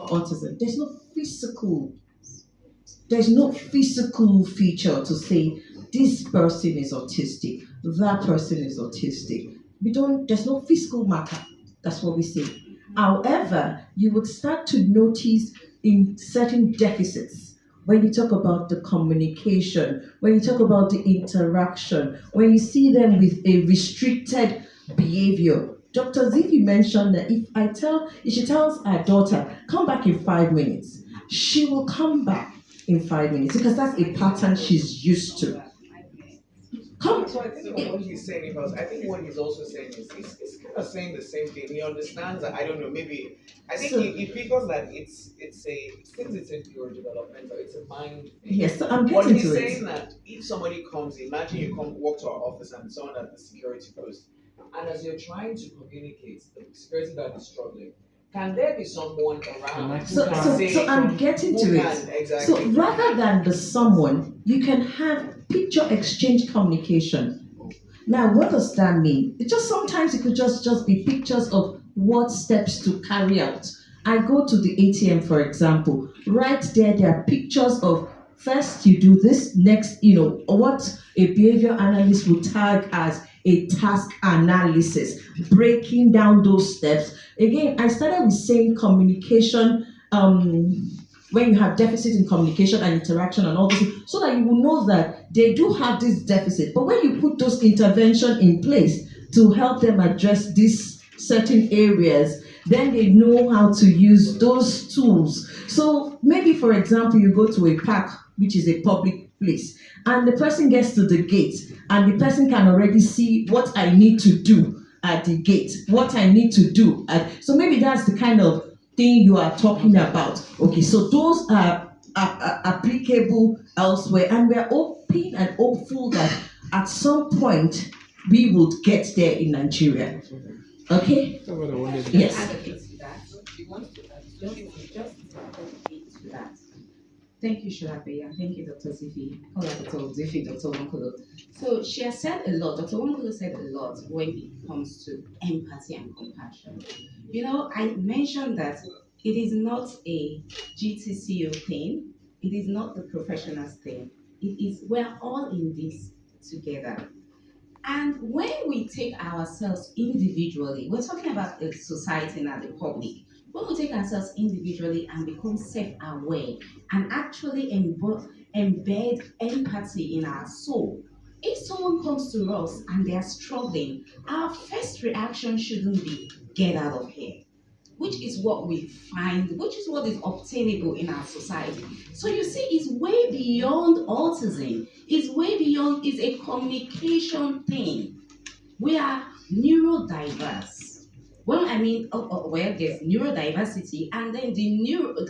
autism, there's no physical feature to say this person is autistic, that person is autistic. There's no physical marker. That's what we say. However, you would start to notice in certain deficits when you talk about the communication, when you talk about the interaction, when you see them with a restricted behavior. Dr. Zivi mentioned that if she tells her daughter, come back in 5 minutes, she will come back in 5 minutes because that's a pattern she's used to. Come. So I think what he's saying, because I think what he's also saying is he's kind of saying the same thing. He understands that, I don't know, maybe I think So, he figures that since it's a neurodevelopmental, it's a mind thing. yes, so I'm But getting he's to it. saying that if somebody comes, imagine you come walk to our office and someone at the security post, and as you're trying to communicate, the security guard is struggling. Can there be someone around who So, can so, say, so I'm getting to who it. can So exactly? rather than the someone, you can have picture exchange communication. Now, what does that mean? It just sometimes it could just be pictures of what steps to carry out. I go to the ATM, for example. Right there are pictures of first you do this, next, what a behavior analyst would tag as a task analysis, breaking down those steps. Again, I started with saying communication. When you have deficit in communication and interaction and all this, so that you will know that they do have this deficit. But when you put those intervention in place to help them address these certain areas, then they know how to use those tools. So maybe, for example, you go to a park, which is a public place, and the person gets to the gate, and the person can already see what I need to do at the gate, what I need to do. So maybe that's the kind of thing you are talking about. Okay, so those are applicable elsewhere, and we're hoping and hopeful that at some point we would get there in Nigeria. Okay? Yes. Advocate to that. You want to just advocate to that. Thank you, Shalape, and thank you, Dr. Zifi. Call her Dr. Zifi, Dr. Wankolo. So she has said a lot. Dr. Wankolo said a lot when it comes to empathy and compassion. I mentioned that it is not a GTCO thing. It is not the professionals thing. It is we're all in this together. And when we take ourselves individually, we're talking about the society, not the public. When we take ourselves individually and become self-aware and actually embed empathy in our soul, if someone comes to us and they are struggling, our first reaction shouldn't be get out of here, which is what we find, which is what is obtainable in our society. So you see, it's way beyond autism. It's way beyond, it's a communication thing. We are neurodiverse. Well, there's neurodiversity, and then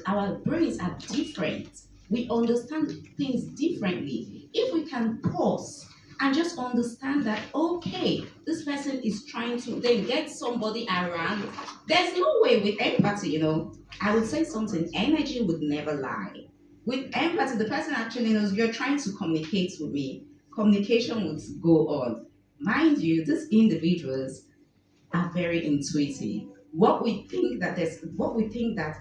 our brains are different. We understand things differently. If we can pause and just understand that, okay, this person is trying to then get somebody around. There's no way with empathy. I would say something, energy would never lie. With empathy, the person actually knows you're trying to communicate with me. Communication would go on. Mind you, these individuals are very intuitive. What we think that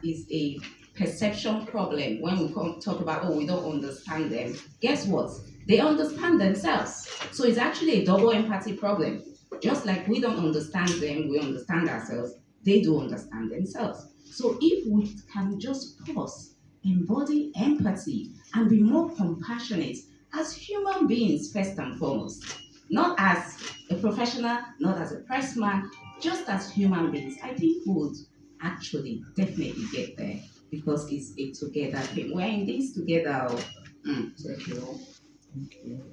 is a perception problem when we come talk about, oh, we don't understand them. Guess what? They understand themselves. So it's actually a double empathy problem. Just like we don't understand them, we understand ourselves. They do understand themselves. So if we can just pause, embody empathy, and be more compassionate as human beings first and foremost, not as a professional, not as a pressman, just as human beings, I think we would actually definitely get there because it's a together thing. We're in this together. Thank you. Thank you.